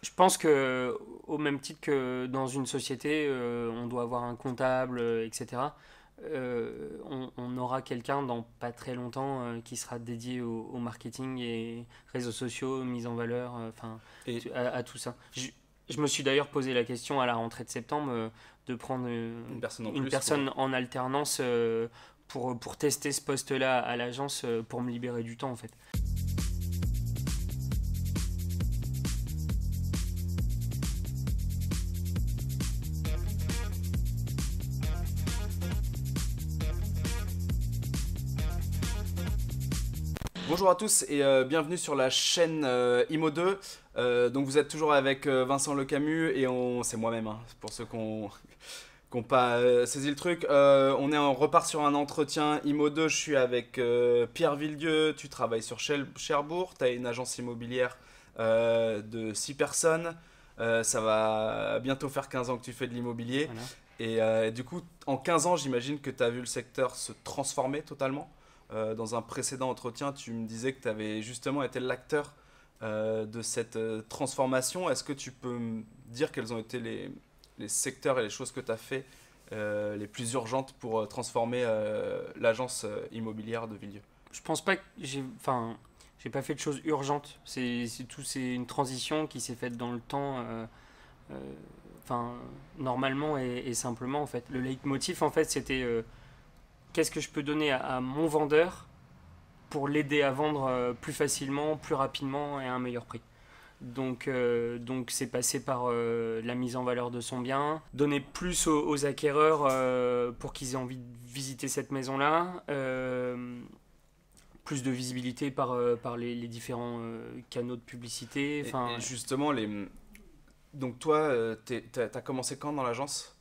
Je pense que au même titre que dans une société, on doit avoir un comptable, etc. On aura quelqu'un dans pas très longtemps qui sera dédié au marketing et réseaux sociaux, mise en valeur, enfin Et à tout ça. Je me suis d'ailleurs posé la question à la rentrée de septembre de prendre une personne en une plus pour... personne en alternance pour tester ce poste-là à l'agence pour me libérer du temps en fait. Bonjour à tous et bienvenue sur la chaîne Imo2. Donc vous êtes toujours avec Vincent Le Camus et c'est moi-même, hein, pour ceux qui n'ont pas saisi le truc. On repart sur un entretien Imo2. Je suis avec Pierre Villedieu. Tu travailles sur Cherbourg. Tu as une agence immobilière de 6 personnes. Ça va bientôt faire 15 ans que tu fais de l'immobilier. Voilà. Et du coup, en 15 ans, j'imagine que tu as vu le secteur se transformer totalement. Dans un précédent entretien, tu me disais que tu avais justement été l'acteur de cette transformation. Est-ce que tu peux me dire quels ont été les secteurs et les choses que tu as fait les plus urgentes pour transformer l'agence immobilière de Villieu? Je pense pas que j'ai pas fait de choses urgentes. C'est une transition qui s'est faite dans le temps, euh, enfin, normalement et simplement en fait. Le leitmotiv en fait, c'était qu'est-ce que je peux donner à mon vendeur pour l'aider à vendre plus facilement, plus rapidement et à un meilleur prix. Donc c'est passé par la mise en valeur de son bien, donner plus aux acquéreurs pour qu'ils aient envie de visiter cette maison-là, plus de visibilité par les différents canaux de publicité. Enfin, Et justement, donc toi, t'as commencé quand dans l'agence?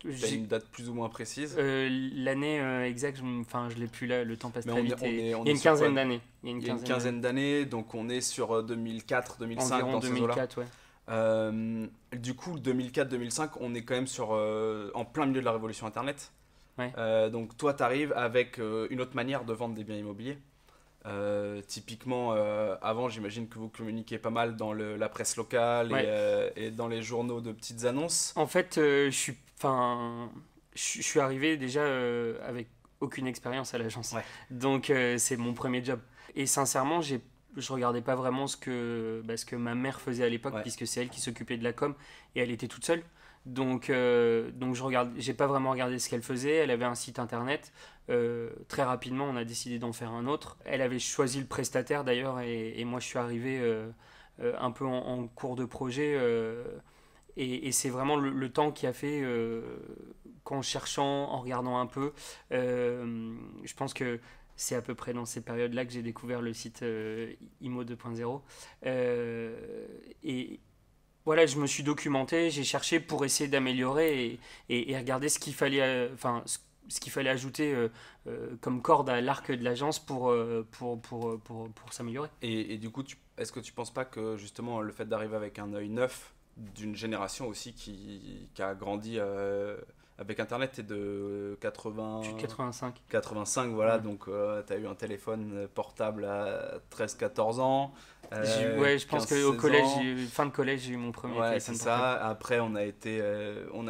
T'as j'ai- une date plus ou moins précise? l'année exacte, je l'ai plus là, le temps passe Mais très vite. on Il y a est une sur quoi? quinzaine d'années. Il y a une Il y a une quinzaine d'années. quinzaine d'années, donc on est sur 2004, 2005 Environ dans ces eaux-là. 2004, ouais. Du coup, 2004-2005, on est quand même en plein milieu de la révolution Internet. Ouais. Donc toi, tu arrives avec une autre manière de vendre des biens immobiliers. Typiquement, avant, j'imagine que vous communiquiez pas mal dans la presse locale Ouais. et dans les journaux de petites annonces. En fait, je suis arrivé déjà avec aucune expérience à l'agence. Ouais, Donc, c'est mon premier job. Et sincèrement, je regardais pas vraiment ce que ma mère faisait à l'époque, ouais. puisque c'est elle qui s'occupait de la com et elle était toute seule. Donc j'ai pas vraiment regardé ce qu'elle faisait. Elle avait un site internet. Très rapidement, on a décidé d'en faire un autre. Elle avait choisi le prestataire d'ailleurs, et moi je suis arrivé un peu en cours de projet. Et c'est vraiment le temps qui a fait qu'en cherchant, en regardant un peu, je pense que c'est à peu près dans ces périodes-là que j'ai découvert le site IMO 2.0. Et voilà, je me suis documenté, j'ai cherché pour essayer d'améliorer et regarder ce qu'il fallait, ce qu'il fallait ajouter comme corde à l'arc de l'agence pour s'améliorer. Et du coup, est-ce que tu penses pas que justement le fait d'arriver avec un œil neuf d'une génération aussi qui a grandi avec Internet et de Je suis de 85. 85, voilà, Ouais. donc tu as eu un téléphone portable à 13-14 ans, Ouais, je pense qu'au 15-16 collège, ans. fin de collège, j'ai eu mon premier Ouais, c'est téléphone portable. ça. Après, on a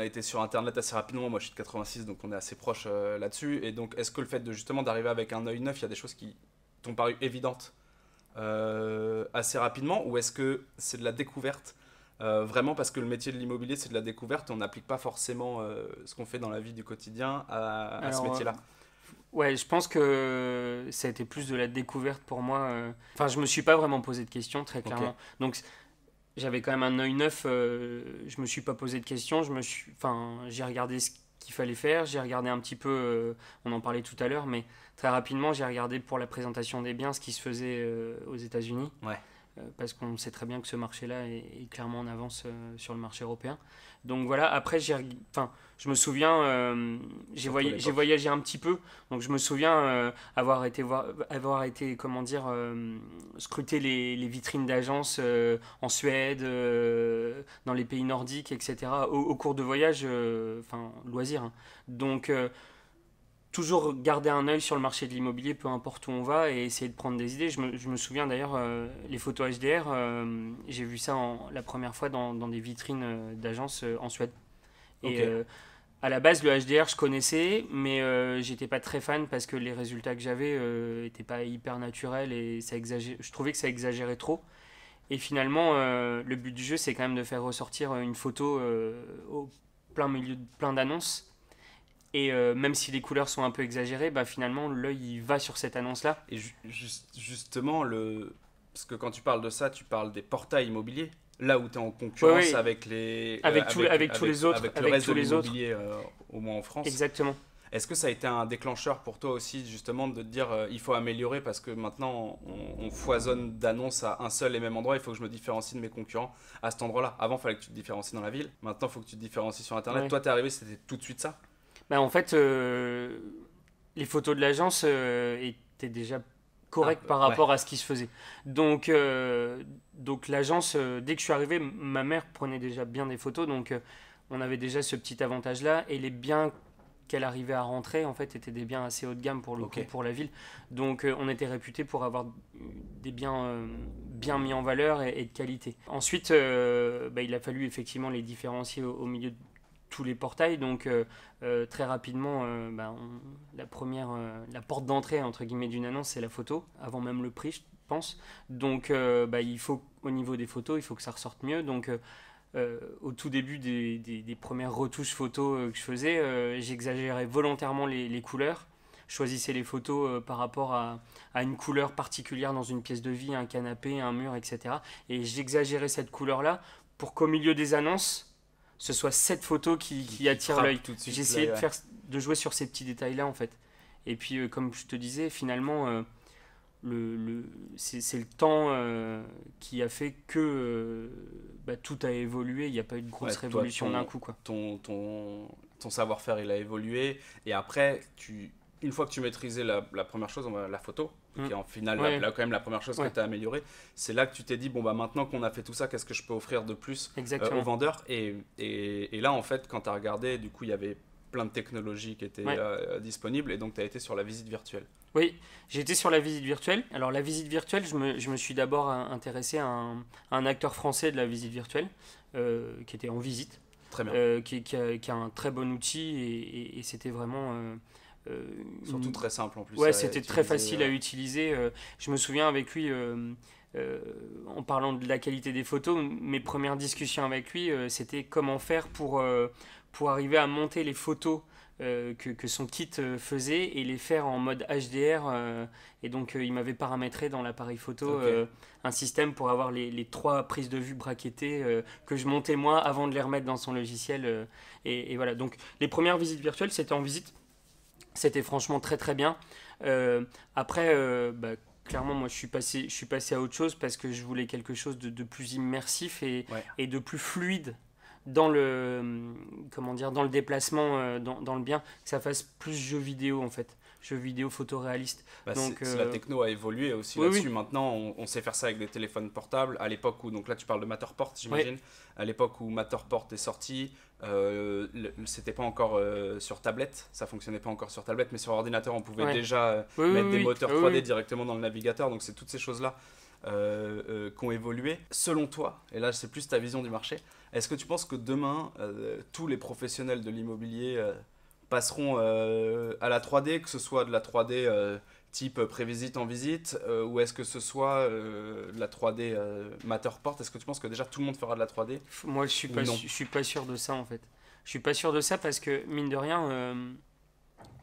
été sur Internet assez rapidement. Moi, je suis de 86, donc on est assez proche là-dessus. Et donc, est-ce que le fait de justement d'arriver avec un œil neuf, il y a des choses qui t'ont paru évidentes assez rapidement, ou est-ce que c'est de la découverte vraiment parce que le métier de l'immobilier, c'est de la découverte, on n'applique pas forcément ce qu'on fait dans la vie du quotidien à ce Alors, métier-là. ouais, je pense que ça a été plus de la découverte pour moi. Enfin, je me suis pas vraiment posé de questions, très Ok, clairement. Donc, j'avais quand même un œil neuf. Je me suis pas posé de questions. J'ai regardé ce qu'il fallait faire. J'ai regardé un petit peu. On en parlait tout à l'heure, mais très rapidement, j'ai regardé pour la présentation des biens ce qui se faisait aux États-Unis, ouais, parce qu'on sait très bien que ce marché-là est clairement en avance sur le marché européen. Donc voilà. Après, je me souviens, surtout à j'ai l'époque. voyagé un petit peu. Donc je me souviens avoir été, comment dire, scruter les vitrines d'agences en Suède, dans les pays nordiques, etc. Au cours de voyage, loisir, hein. Donc toujours garder un œil sur le marché de l'immobilier, peu importe où on va, et essayer de prendre des idées. Je me souviens d'ailleurs, les photos HDR, j'ai vu ça la première fois dans des vitrines d'agences en Suède. Et Ok. à la base, le HDR, je connaissais, mais j'étais pas très fan parce que les résultats que j'avais étaient pas hyper naturels et je trouvais que ça exagérait trop. Et finalement, le but du jeu, c'est quand même de faire ressortir une photo au plein milieu de plein d'annonces. Et même si les couleurs sont un peu exagérées, bah finalement l'œil il va sur cette annonce-là. Et justement, parce que quand tu parles de ça, tu parles des portails immobiliers. Là où tu es en Ouais, concurrence ouais, avec les, avec tous les autres, avec le avec reste de tous les autres. l'immobilier, au moins en France. Exactement. Est-ce que ça a été un déclencheur pour toi aussi, justement, de te dire il faut améliorer parce que maintenant on foisonne d'annonces à un seul et même endroit, il faut que je me différencie de mes concurrents à cet endroit-là. Avant, il fallait que tu te différencies dans la ville, maintenant, il faut que tu te différencies sur Internet. Ouais. Toi, t'es arrivé, c'était tout de suite ça? Bah, en fait, les photos de l'agence étaient déjà Ah, correctes par ouais, rapport à ce qui se faisait. Donc l'agence, dès que je suis arrivé, ma mère prenait déjà bien des photos, donc on avait déjà ce petit avantage-là. Et les biens qu'elle arrivait à rentrer, en fait, étaient des biens assez haut de gamme pour le coup, ok. pour la ville. Donc on était réputé pour avoir des biens bien mis en valeur et de qualité. Ensuite, bah, il a fallu effectivement les différencier au milieu de tous les portails. Donc très rapidement, bah, la porte d'entrée entre guillemets d'une annonce, c'est la photo, avant même le prix, je pense. Donc bah, il faut, au niveau des photos, il faut que ça ressorte mieux. Donc au tout début des premières retouches photos que je faisais, j'exagérais volontairement les couleurs. Je choisissais les photos par rapport à une couleur particulière dans une pièce de vie, un canapé, un mur, etc. Et j'exagérais cette couleur-là pour qu'au milieu des annonces, ce soit cette photo qui attire frappe l'œil. tout de suite J'essayais l'œil, ouais. de jouer sur ces petits détails-là, en fait. Et puis, comme je te disais, finalement, c'est le temps qui a fait que bah, tout a évolué. Il n'y a pas eu de Ouais, grosse toi, révolution d'un coup, quoi. ton savoir-faire, il a évolué. Et après, une fois que tu maîtrisais la première chose, la photo, Mm. qui est en final Ouais. quand même la première chose Ouais. que tu as améliorée, c'est là que tu t'es dit, bon, bah maintenant qu'on a fait tout ça, qu'est-ce que je peux offrir de plus aux Exactement. vendeurs et là, en fait, quand tu as regardé, du coup, il y avait plein de technologies qui étaient Ouais. disponibles et donc tu as été sur la visite virtuelle. Oui, j'ai été sur la visite virtuelle. Alors, la visite virtuelle, je me suis d'abord intéressé à un acteur français de la visite virtuelle qui était en visite. Très bien. Qui a un très bon outil et c'était vraiment Surtout une- très simple en plus ouais, à c'était très utiliser, facile à utiliser. Je me souviens avec lui, en parlant de la qualité des photos, mes premières discussions avec lui, c'était comment faire pour arriver à monter les photos que son kit faisait et les faire en mode HDR. Et donc, il m'avait paramétré dans l'appareil photo Ok. un système pour avoir les trois prises de vue braquettées que je montais moi avant de les remettre dans son logiciel. Et voilà. Donc, les premières visites virtuelles, c'était en visite. C'était franchement très très bien. Après, bah, clairement, moi je suis passé à autre chose parce que je voulais quelque chose de plus immersif Ouais. et de plus fluide dans comment dire, dans le déplacement, dans le bien, que ça fasse plus jeu vidéo en fait. Jeu vidéo photoréaliste. Bah, Donc, la techno a évolué aussi oui, là-dessus. oui, Maintenant, on sait faire ça avec des téléphones portables. À l'époque où, donc là, tu parles de Matterport, j'imagine. ouais, À l'époque où Matterport est sorti, c'était pas encore sur tablette. Ça fonctionnait pas encore sur tablette, mais sur ordinateur, on pouvait ouais. déjà Oui, oui, mettre des oui, moteurs oui, 3D oui. directement dans le navigateur. Donc, c'est toutes ces choses-là qui ont évolué. Selon toi, et là, c'est plus ta vision du marché, est-ce que tu penses que demain, tous les professionnels de l'immobilier passeront à la 3D, que ce soit de la 3D type prévisite en visite, ou est-ce que ce soit de la 3D Matterport? Est-ce que tu penses que déjà tout le monde fera de la 3D Moi, ou non? je suis pas sûr de ça en fait. Je suis pas sûr de ça parce que mine de rien,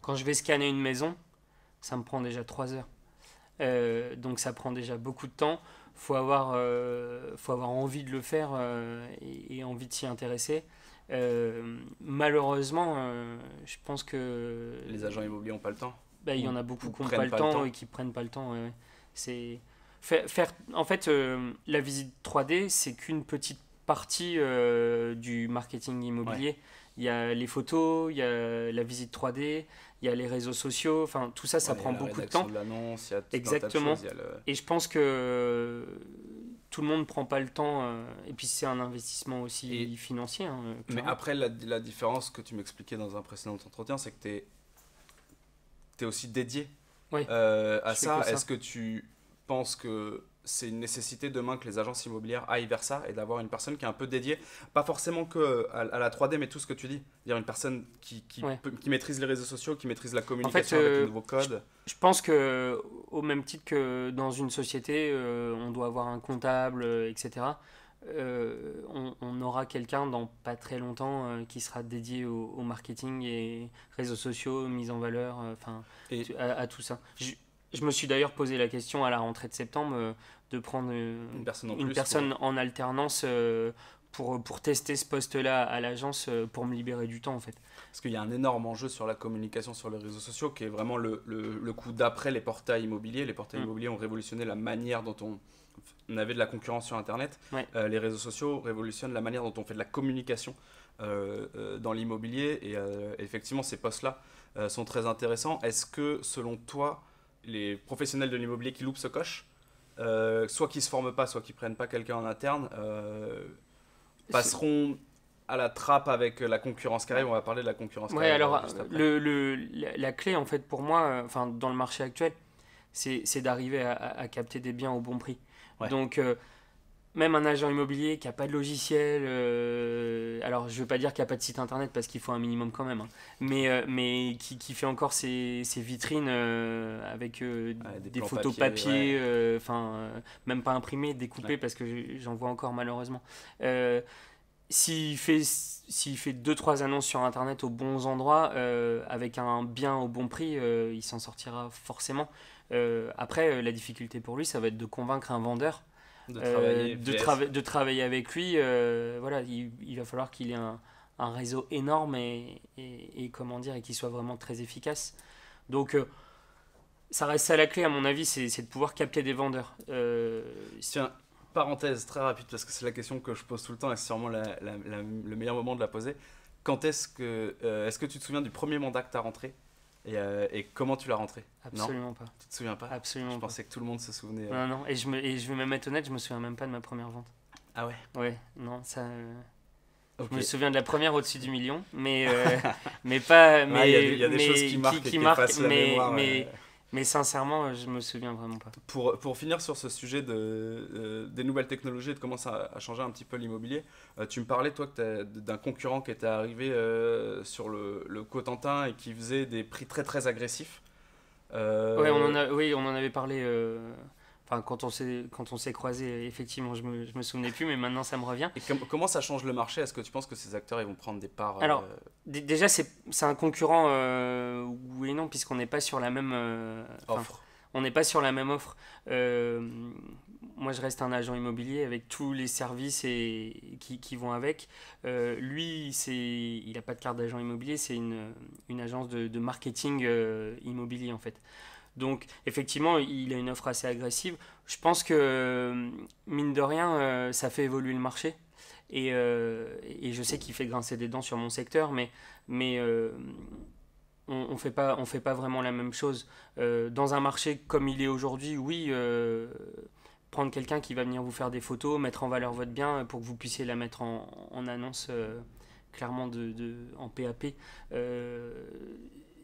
quand je vais scanner une maison, ça me prend déjà 3 heures. Donc ça prend déjà beaucoup de temps. Faut avoir envie de le faire et envie de s'y intéresser. Malheureusement, je pense que Les agents immobiliers n'ont pas le temps? bah, il y Ou, en a beaucoup ou qui n'ont prennent pas le pas le temps temps? et qui prennent pas le temps. Ouais, ouais. C'est en fait, la visite 3D, c'est qu'une petite partie du marketing Ouais. immobilier. Il y a les photos, il y a la visite 3D, il y a les réseaux sociaux. Enfin, tout ça, ça Ouais, il y a prend la beaucoup de rédaction temps. de l'annonce, il y a tout un tas de Exactement. choses. Il y a Et je pense que tout le monde ne prend pas le temps. Et puis, c'est un investissement aussi Et, financier, hein, mais clairement. après, la différence que tu m'expliquais dans un précédent entretien, c'est que tu es tu es aussi dédié Oui, à je fais ça. que ça. Est-ce que tu penses que c'est une nécessité demain que les agences immobilières aillent vers ça et d'avoir une personne qui est un peu dédiée, pas forcément que à la 3D, mais tout ce que tu dis, dire une personne Ouais. qui maîtrise les réseaux sociaux, qui maîtrise la En fait, communication avec les nouveaux je, codes. je pense que au même titre que dans une société, on doit avoir un comptable, etc. On aura quelqu'un dans pas très longtemps qui sera dédié au marketing et réseaux sociaux, mise en valeur, enfin Et à tout ça. Je me suis d'ailleurs posé la question à la rentrée de septembre de prendre une personne en une plus pour... personne en alternance pour tester ce poste-là à l'agence pour me libérer du temps en fait. Parce qu'il y a un énorme enjeu sur la communication sur les réseaux sociaux qui est vraiment le coup d'après les portails immobiliers. Les portails Mm. immobiliers ont révolutionné la manière dont on avait de la concurrence sur Internet. Ouais. Les réseaux sociaux révolutionnent la manière dont on fait de la communication dans l'immobilier. Et effectivement, ces postes-là sont très intéressants. Est-ce que, selon toi, les professionnels de l'immobilier qui loupent ce coche, soit qui ne se forment pas, soit qui ne prennent pas quelqu'un en interne, passeront à la trappe avec la concurrence qui arrive? On va parler de la concurrence qui Ouais, arrive alors juste après. la clé en fait pour moi, enfin dans le marché actuel, c'est d'arriver à capter des biens au bon prix. Ouais. Donc même un agent immobilier qui n'a pas de logiciel, alors je ne veux pas dire qu'il n'y a pas de site internet parce qu'il faut un minimum quand même, hein, mais qui fait encore ses vitrines avec Des des plans photos papier, papier, enfin même pas imprimées, découpées ouais. parce que j'en vois encore malheureusement. Euh, s'il fait deux trois annonces sur internet aux bons endroits, avec un bien au bon prix, il s'en sortira forcément. Après, la difficulté pour lui, ça va être de convaincre un vendeur De travailler vs. de travailler avec lui. Voilà, il va falloir qu'il ait un réseau énorme et comment dire, et qu'il soit vraiment très efficace. Donc, ça reste ça la clé, à mon avis, c'est de pouvoir capter des vendeurs. Tiens, parenthèse très rapide, parce que c'est la question que je pose tout le temps et c'est sûrement le meilleur moment de la poser. Quand est-ce que tu te souviens du premier mandat que tu as rentré et comment tu l'as rentré? Non? Absolument pas. Tu te souviens pas? Absolument Je pas. pensais que tout le monde se souvenait. Non, non, et je vais même être honnête, je me souviens même pas de ma première vente. Ah ouais? Ouais, non, ça. Ok. Je me souviens de la première au-dessus du million, mais pas. Ouais, il y a des mais choses qui marquent et qui marquent, effacent la mémoire. mais sincèrement, je me souviens vraiment pas. Pour finir sur ce sujet des nouvelles technologies et de comment ça a changé un petit peu l'immobilier, tu me parlais, toi, d'un concurrent qui était arrivé sur le Cotentin et qui faisait des prix très très agressifs. Ouais, Euh, oui, on en avait parlé. Enfin, quand on s'est croisés, effectivement, je me souvenais plus, mais maintenant ça me revient. et comment ça change le marché? Est-ce que tu penses que ces acteurs ils vont prendre des parts Alors, déjà, c'est un concurrent, oui et non, puisqu'on n'est pas sur la même. Enfin, offre? on n'est pas sur la même offre. Euh, Moi, je reste un agent immobilier avec tous les services qui vont avec. Lui, il n'a pas de carte d'agent immobilier, c'est une agence de marketing immobilier en fait. Donc, effectivement, il a une offre assez agressive. Je pense que, mine de rien, ça fait évoluer le marché. Et je sais qu'il fait grincer des dents sur mon secteur, mais on fait pas vraiment la même chose. Dans un marché comme il est aujourd'hui, oui, prendre quelqu'un qui va venir vous faire des photos, mettre en valeur votre bien pour que vous puissiez la mettre en annonce clairement en PAP,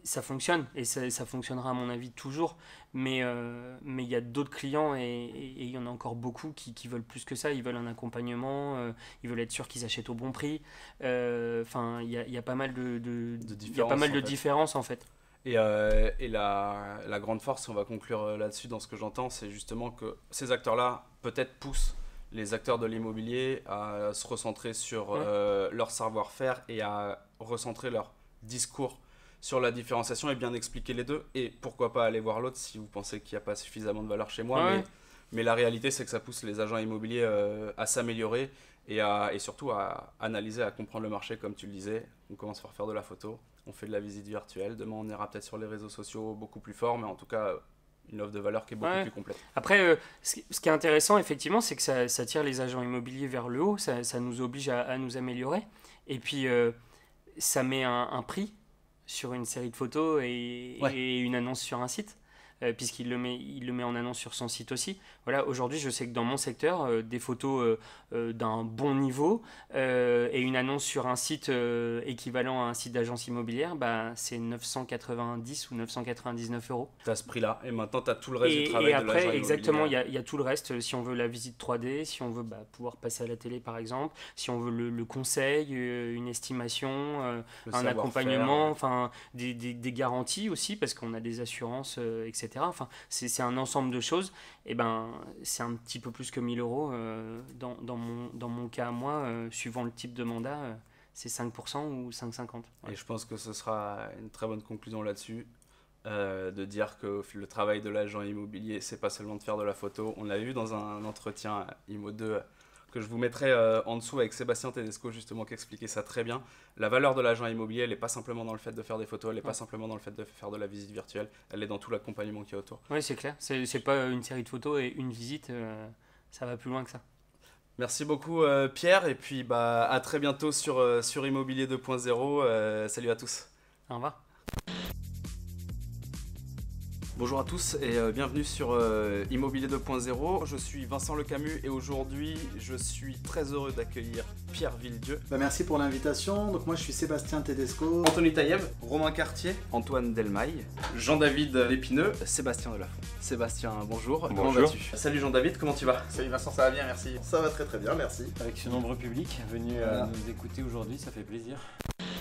ça fonctionne et ça fonctionnera à mon avis toujours. Mais il y a d'autres clients et il y en a encore beaucoup qui veulent plus que ça. Ils veulent un accompagnement, ils veulent être sûrs qu'ils achètent au bon prix. Enfin, il y a pas mal il y a pas mal de différences en fait. Et la grande force, on va conclure là-dessus dans ce que j'entends, c'est justement que ces acteurs-là peut-être poussent les acteurs de l'immobilier à se recentrer sur leur savoir-faire et à recentrer leur discours sur la différenciation et bien expliquer les deux. Et pourquoi pas aller voir l'autre si vous pensez qu'il n'y a pas suffisamment de valeur chez moi. Ouais. Mais la réalité, c'est que ça pousse les agents immobiliers à s'améliorer et surtout à analyser, à comprendre le marché, comme tu le disais. On commence par faire de la photo, on fait de la visite virtuelle. Demain, on ira peut-être sur les réseaux sociaux beaucoup plus fort, mais en tout cas, une offre de valeur qui est beaucoup plus complète. Après, ce qui est intéressant, effectivement, c'est que ça tire les agents immobiliers vers le haut, ça nous oblige à nous améliorer. Et puis, ça met un prix sur une série de photos et une annonce sur un site. il le met en annonce sur son site aussi. Voilà, aujourd'hui, je sais que dans mon secteur, des photos d'un bon niveau et une annonce sur un site équivalent à un site d'agence immobilière, bah, c'est 990 ou 999 euros. Tu as ce prix-là, et maintenant tu as tout le reste du travail Et de l'agent après, immobilier. exactement, il y a tout le reste. Si on veut la visite 3D, si on veut pouvoir passer à la télé par exemple, si on veut le conseil, une estimation, un accompagnement, enfin, des garanties aussi, parce qu'on a des assurances, etc. Enfin, c'est un ensemble de choses. Et ben, c'est un petit peu plus que 1000 euros dans mon cas à moi, suivant le type de mandat. C'est 5% ou 5,50. Ouais. Et je pense que ce sera une très bonne conclusion là-dessus, de dire que le travail de l'agent immobilier, c'est pas seulement de faire de la photo. On l'a vu dans un entretien IMO 2 que je vous mettrai en dessous avec Sébastien Tedesco, justement, qui expliquait ça très bien. La valeur de l'agent immobilier, elle n'est pas simplement dans le fait de faire des photos, elle n'est pas simplement dans le fait de faire de la visite virtuelle, elle est dans tout l'accompagnement qu'il y a autour. Oui, c'est clair. C'est pas une série de photos et une visite, ça va plus loin que ça. Merci beaucoup Pierre, et puis à très bientôt sur Immobilier 2.0. Salut à tous. Au revoir. Bonjour à tous et bienvenue sur Immobilier 2.0. Je suis Vincent Le Camus et aujourd'hui je suis très heureux d'accueillir Pierre Villedieu. Merci pour l'invitation. Donc moi je suis Sébastien Tedesco. Anthony Taïeb, Romain Cartier, Antoine Delmaille, Jean-David Lépineux, Sébastien Delafont. Sébastien, bonjour. Comment vas-tu ? Salut Jean-David, comment tu vas ? Salut Vincent, ça va bien, merci. Ça va très très bien, merci. Avec ce nombreux public venu nous écouter aujourd'hui, ça fait plaisir.